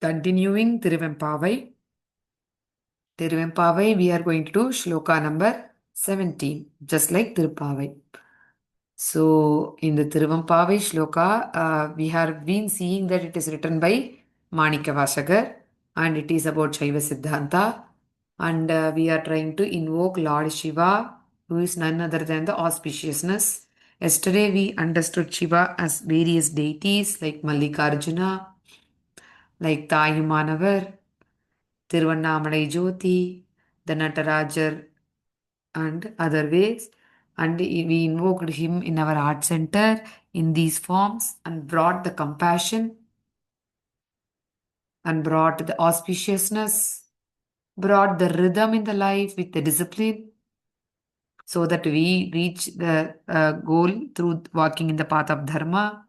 Continuing Thiruvempavai. Thiruvempavai, we are going to do shloka number 17, just like Thirupavai. So, in the Thiruvempavai shloka, we have been seeing that it is written by Manikavashagar and it is about Shaiva Siddhanta. And we are trying to invoke Lord Shiva, who is none other than the auspiciousness. Yesterday, we understood Shiva as various deities like Mallikarjuna, like Tayumanavar, Tiruvannamalai Jyoti, the Natarajar, and other ways. And we invoked him in our art center in these forms and brought the compassion and brought the auspiciousness, brought the rhythm in the life with the discipline so that we reach the goal through walking in the path of dharma.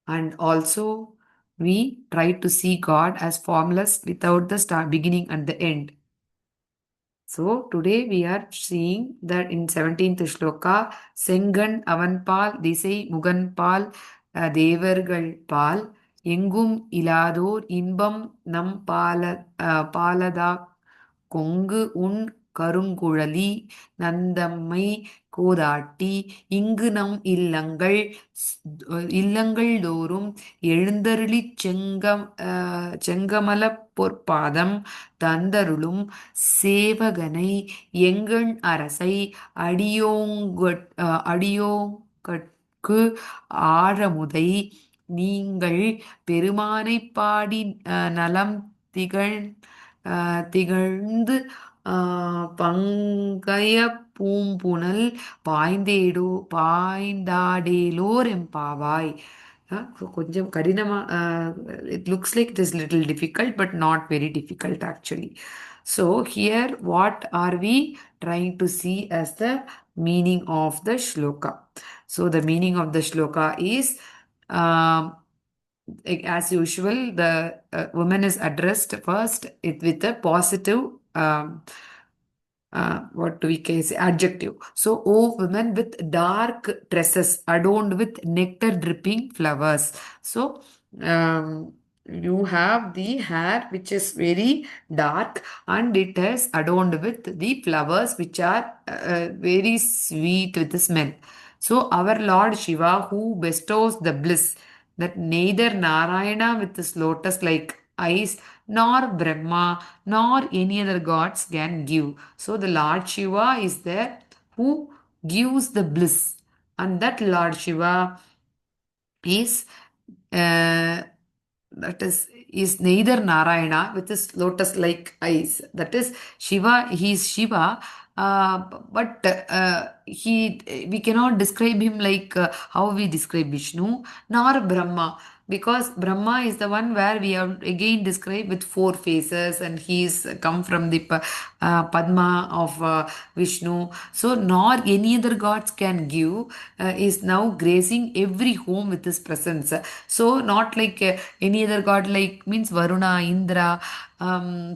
And also, we try to see God as formless without the start, beginning and the end. So today we are seeing that in 17th shloka, Sengan Avanpal Disai Muganpal Devargal Pal Engum Ilador Inbam Nam Palada Kongu உன் கருங்குழலி நந்தம்மை கோதாட்டி இங்கு நம் இல்லங்கள் தோறும் எழுந்தருளிச் செங்கமலப் பொற்பாதம் தந்தருளும் சேவகனை எங்கண் அரசை அடியோங்கட்கு ஆழமுதை நீங்கள் பெருமானைப் பாடி நலம் திகழ்ந்து பங்கய பூம்புணல் பாய்ந்தாடேலோர் எம்பாவாய். கொஞ்சம் கடினமா it looks like it is little difficult but not very difficult actually. So here what are we trying to see as the meaning of the shloka? So the meaning of the shloka is as usual, the woman is addressed first with a positive what do we say, adjective. So, O women with dark tresses adorned with nectar-dripping flowers. So, you have the hair which is very dark and it is adorned with the flowers which are very sweet with the smell. So, our Lord Shiva, who bestows the bliss that neither Narayana with his lotus-like eyes nor Brahma nor any other gods can give. So the Lord Shiva is there who gives the bliss, and that Lord Shiva is is neither Narayana with his lotus-like eyes. That is Shiva. He is Shiva, but we cannot describe him like how we describe Vishnu, nor Brahma, because Brahma is the one where we have again described with four faces and he is come from the Padma of Vishnu. So nor any other gods can give, is now gracing every home with his presence. So not like any other god, like means Varuna, Indra,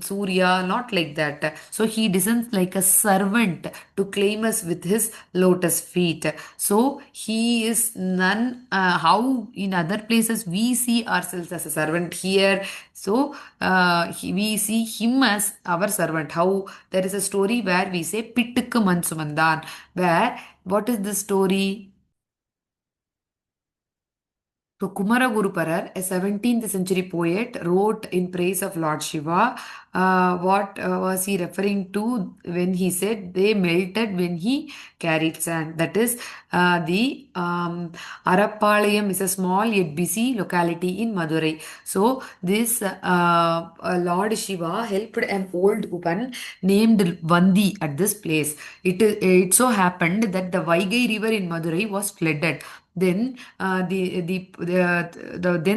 Surya, not like that. So he descends like a servant to claim us with his lotus feet. So he is none, how in other places we see ourselves as a servant, here so we see him as our servant. How there is a story where we say Pittukku man sumandan, where what is the story? So Kumaraguruparar, a 17th century poet, wrote in praise of Lord Shiva. What was he referring to when he said they melted when he carried sand? That is, the Arappalayam is a small yet busy locality in Madurai. So this Lord Shiva helped an old woman named Vandi at this place. It so happened that the Vaigai river in Madurai was flooded. Then then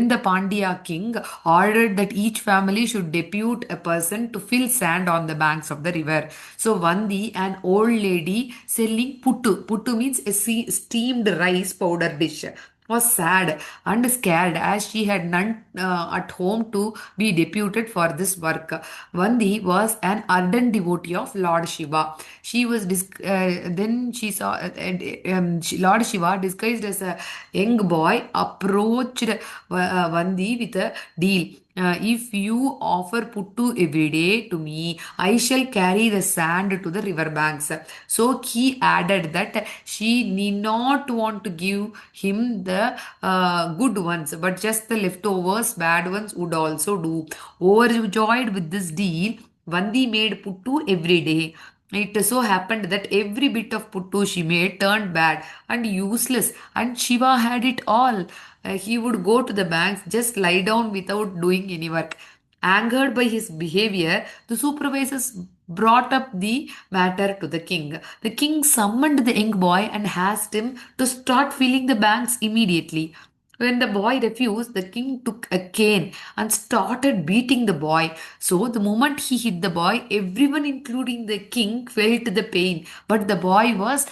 the Pandya king ordered that each family should depute a person to fill sand on the banks of the river. So Vandi, an old lady selling puttu. Puttu means a steamed rice powder dish, was sad and scared as she had none at home to be deputed for this work. Vandi was an ardent devotee of Lord Shiva. She was then she saw Lord Shiva disguised as a young boy approached Vandi with a deal. if you offer puttu every day to me, I shall carry the sand to the river banks. So he added that she need not want to give him the good ones, but just the leftovers, bad ones would also do. Overjoyed with this deal, Vandi made puttu every day. It so happened that every bit of puttu she made turned bad and useless, and Shiva had it all. He would go to the banks, just lie down without doing any work. Angered by his behavior, the supervisors brought up the matter to the king. The king summoned the young boy and asked him to start filling the banks immediately. When the boy refused, the king took a cane and started beating the boy. So, the moment he hit the boy, everyone, including the king, felt the pain. But the boy was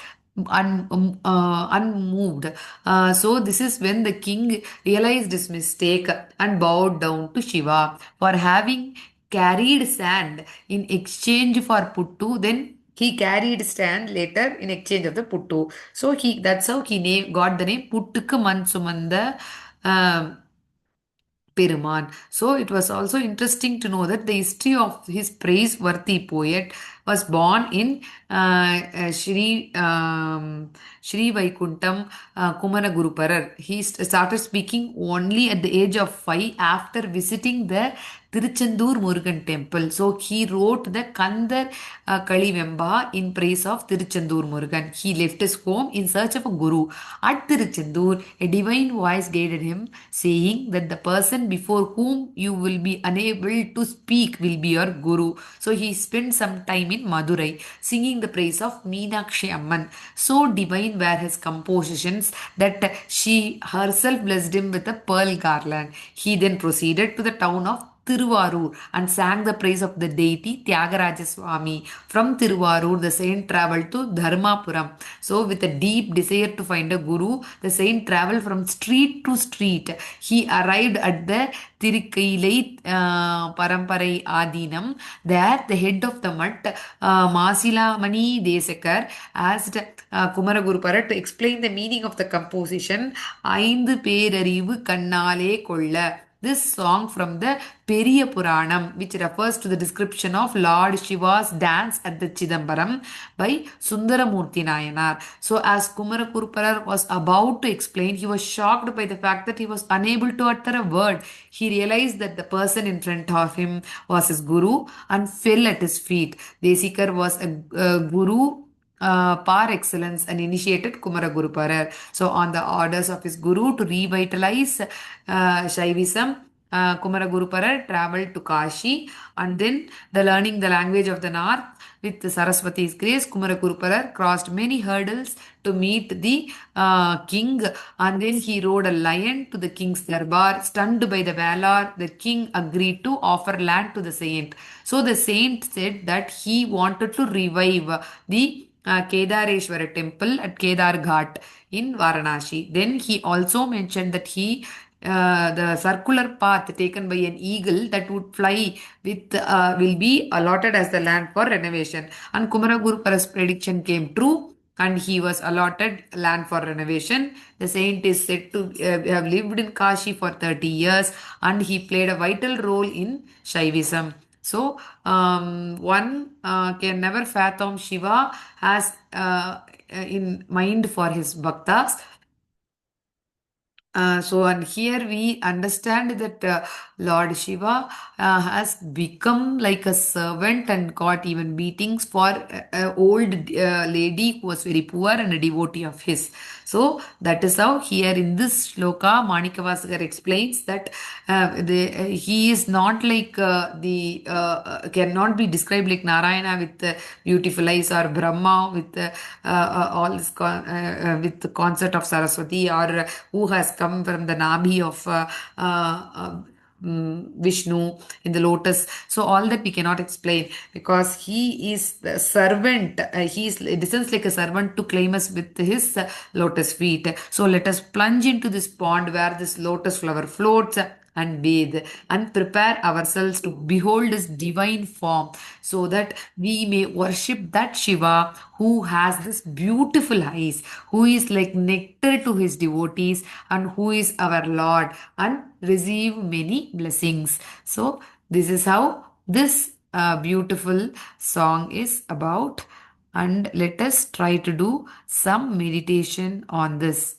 unmoved. So, this is when the king realized his mistake and bowed down to Shiva for having carried sand in exchange for puttu. Then he carried sand later in exchange of the puttu. So that's how he got the name Puttukku Man Sumanda um, Peruman. So it was also interesting to know that the history of his praiseworthy poet was born in Shri Vaikuntham Kumara Guruparar. He started speaking only at the age of 5 after visiting the Tiruchendur Murugan temple. So he wrote the Kandar Kalivemba in praise of Tiruchendur Murugan. He left his home in search of a guru. At Tiruchendur, a divine voice guided him, saying that the person before whom you will be unable to speak will be your guru. So he spent some time in Madurai singing the praise of Meenakshi Amman. So divine were his compositions that she herself blessed him with a pearl garland. He then proceeded to the town of Tiruvarur and sang the praise of the deity Tyagaraja Swami. From Tiruvarur, the saint traveled to Dharmapuram. So, with a deep desire to find a guru, the saint traveled from street to street. He arrived at the Tirikailai Paramparai Adinam. There, the head of the Mutt, Masila Mani Desekar, asked Kumaragurupara to explain the meaning of the composition. ஐந்து பேரறிவு கண்ணாலே கொள்ள. This song from the Periya Puranam, which refers to the description of Lord Shiva's dance at the Chidambaram by Sundaramurti Nayanar. So, as Kumarakuruparar was about to explain, he was shocked by the fact that he was unable to utter a word. He realized that the person in front of him was his guru and fell at his feet. Desikar was a guru par excellence and initiated Kumaraguruparar. So, on the orders of his guru to revitalize Shaivism, Kumaraguruparar traveled to Kashi and then the learning the language of the north. With Saraswati's grace, Kumaraguruparar crossed many hurdles to meet the king, and then he rode a lion to the king's darbar. Stunned by the valor, the king agreed to offer land to the saint. So the saint said that he wanted to revive the Kedareshwara temple at Kedar Ghat in Varanasi. Then he also mentioned that the circular path taken by an eagle that would fly with will be allotted as the land for renovation. And Kumaragurupara's prediction came true and he was allotted land for renovation. The saint is said to have lived in Kashi for 30 years and he played a vital role in Shaivism. So, one can never fathom Shiva has in mind for his bhaktas. And here we understand that Lord Shiva has become like a servant and got even beatings for an old lady who was very poor and a devotee of his. So that is how here in this shloka Manikavasagar explains that he is not like cannot be described like Narayana with beautiful eyes or Brahma with all this with the concert of Saraswati or who has come from the Nabhi of Vishnu in the lotus. So all that we cannot explain because he is the servant. He is descends like a servant to claim us with his lotus feet. So let us plunge into this pond where this lotus flower floats and bathe and prepare ourselves to behold his divine form so that we may worship that Shiva who has this beautiful eyes, who is like nectar to his devotees, and who is our Lord and receive many blessings. So, this is how this beautiful song is about. And let us try to do some meditation on this.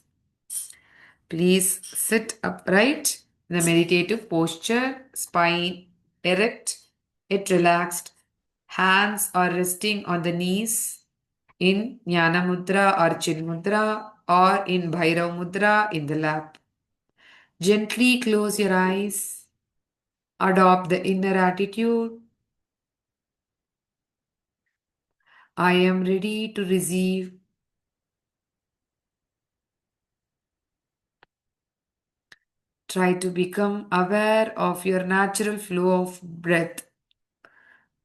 Please sit upright in a meditative posture, spine erect, yet relaxed. Hands are resting on the knees in Jnana Mudra or Chin Mudra or in Bhairav Mudra in the lap. Gently close your eyes. Adopt the inner attitude. I am ready to receive. Try to become aware of your natural flow of breath.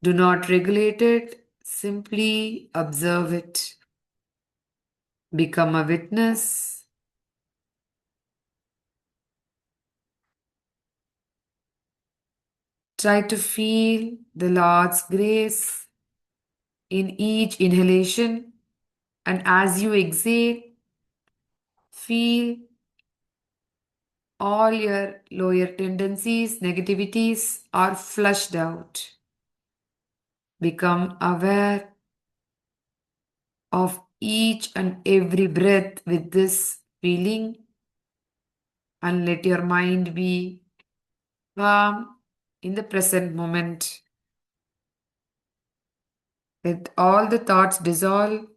Do not regulate it, simply observe it. Become a witness. Try to feel the Lord's grace in each inhalation, and as you exhale, feel all your lower tendencies, negativities are flushed out. Become aware of each and every breath with this feeling, and let your mind be calm in the present moment. Let all the thoughts dissolve,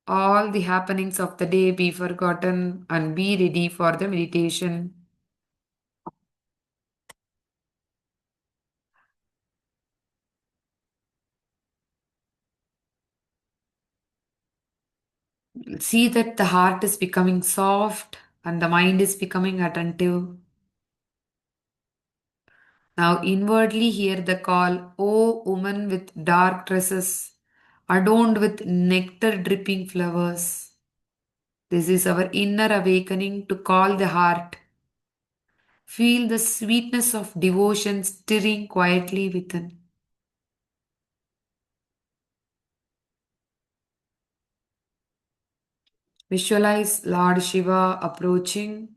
all the happenings of the day be forgotten, and be ready for the meditation. See that the heart is becoming soft and the mind is becoming attentive. Now inwardly hear the call, O woman with dark tresses, adorned with nectar dripping flowers. This is our inner awakening to call the heart. Feel the sweetness of devotion stirring quietly within. Visualize Lord Shiva approaching.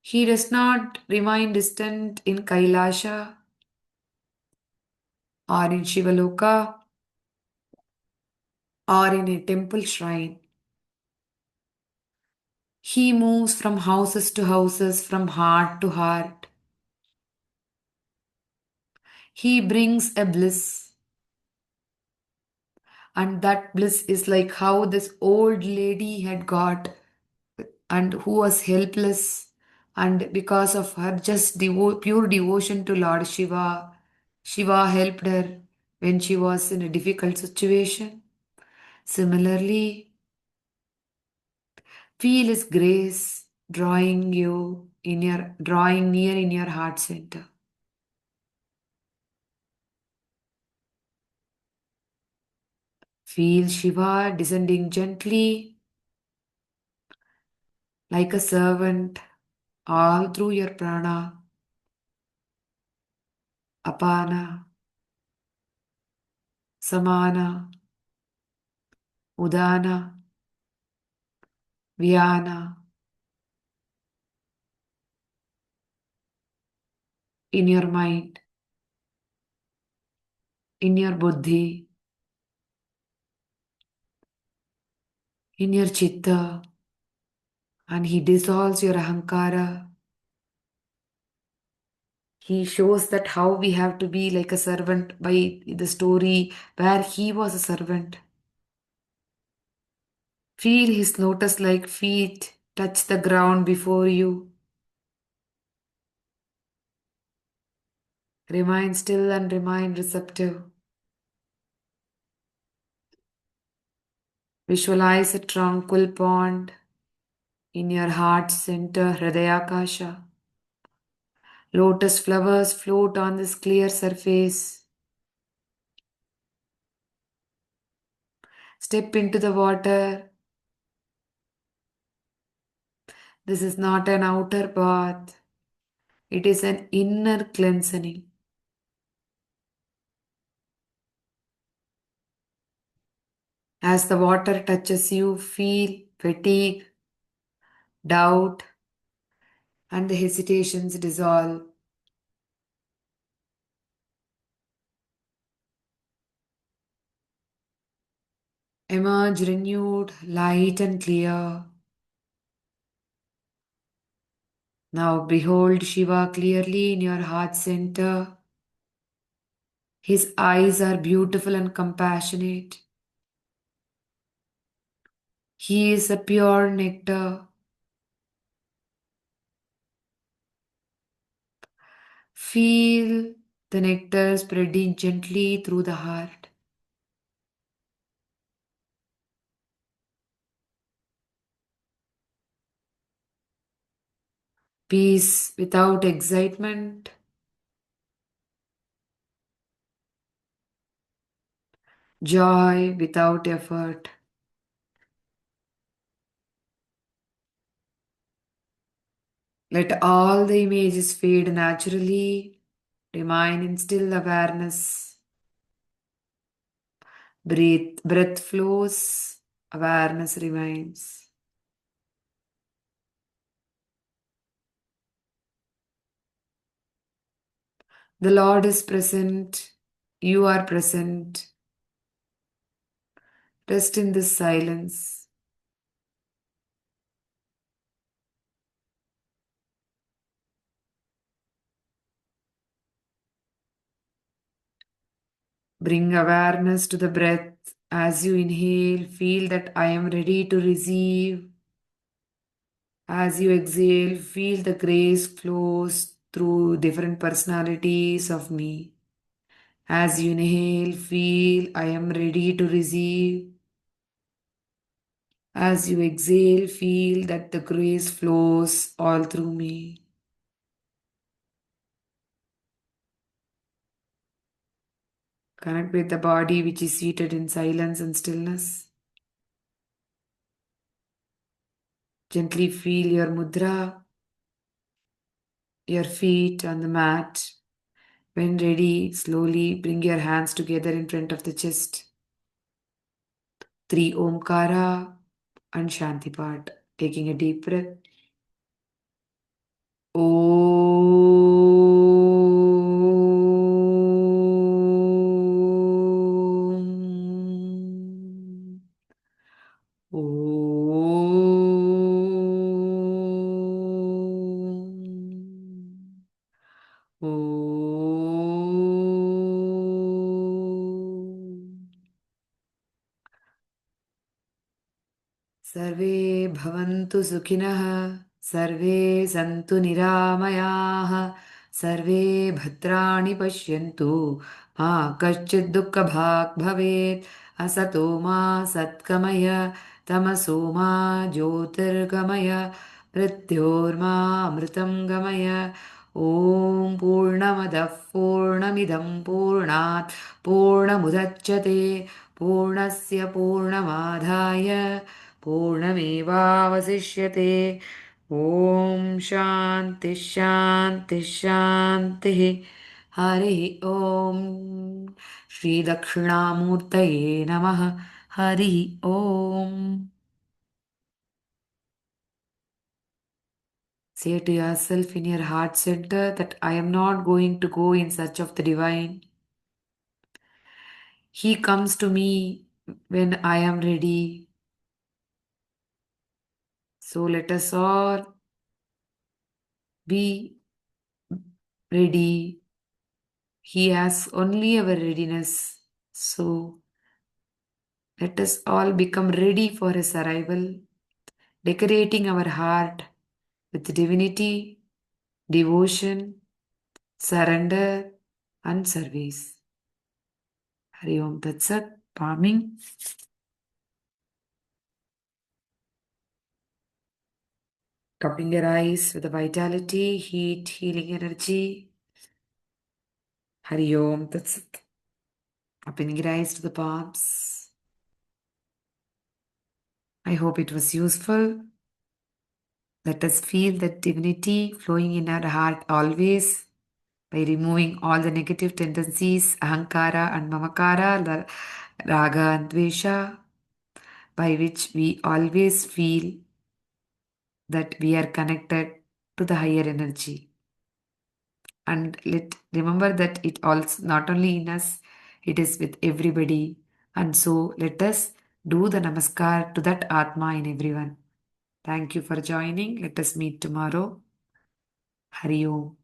He does not remain distant in Kailasha or in Shivaloka or in a temple shrine. He moves from houses to houses, from heart to heart. He brings a bliss, and that bliss is like how this old lady had got and who was helpless, and because of her just pure devotion to Lord Shiva, Shiva helped her when she was in a difficult situation. Similarly, feel his grace drawing near in your heart center. Feel Shiva descending gently like a servant all through your prana, apana, samana, udana, vyana, in your mind, in your buddhi, in your chitta, and he dissolves your ahankara. He shows that how we have to be like a servant by the story where he was a servant. Feel his lotus-like feet touch the ground before you. Remain still and remain receptive. Visualize a tranquil pond in your heart center, Hridayakasha. Lotus flowers float on this clear surface. Step into the water. This is not an outer bath, it is an inner cleansing. As the water touches you, feel fatigue, doubt, and the hesitations dissolve. Emerge renewed, light, and clear. Now behold Shiva clearly in your heart center. His eyes are beautiful and compassionate. He is a pure nectar. Feel the nectar spreading gently through the heart. Peace without excitement. Joy without effort. Let all the images fade naturally. Remain in still awareness. Breath flows. Awareness remains. The Lord is present. You are present. Rest in this silence. Bring awareness to the breath. As you inhale, feel that I am ready to receive. As you exhale, feel the grace flows through different personalities of me. As you inhale, feel I am ready to receive. As you exhale, feel that the grace flows all through me. Connect with the body which is seated in silence and stillness. Gently feel your mudra, your feet on the mat. When ready, slowly bring your hands together in front of the chest. Three Omkara and Shanti part. Taking a deep breath. Om. Om. Om. सर्वे भवन्तु सुखिनः सर्वे सन्तु निरामयाः सर्वे भद्राणि पश्यन्तु मा कश्चित् दुःखभाग् भवेत् असतो मा सत्कमय तमसो मा ज्योतिर्गमय मृत्योर्मा अमृतं गमय ॐ पूर्णमदः पूर्णमिदं पूर्णात् पूर्णमुदच्यते पूर्णस्य पूर्णमादाय पूर्णमेवावशिष्यते ॐ शान्ति शान्ति शान्तिः हरिः ॐ श्रीदक्षिणामूर्तये नमः हरिः ॐ. Say to yourself in your heart center that I am not going to go in search of the divine. He comes to me when I am ready. So let us all be ready. He asks only our readiness. So let us all become ready for his arrival, decorating our heart with divinity, devotion, surrender, and service. Hari Om Tat Sat, palming. Cupping your eyes with the vitality, heat, healing energy. Hari Om Tat Sat. Opening your eyes to the palms. I hope it was useful. Let us feel that divinity flowing in our heart always by removing all the negative tendencies, ahankara and mamakara, raga and dvesha, by which we always feel that we are connected to the higher energy. And let remember that it also not only in us, it is with everybody. And so let us do the namaskar to that Atma in everyone. Thank you for joining. Let us meet tomorrow. Hari Om.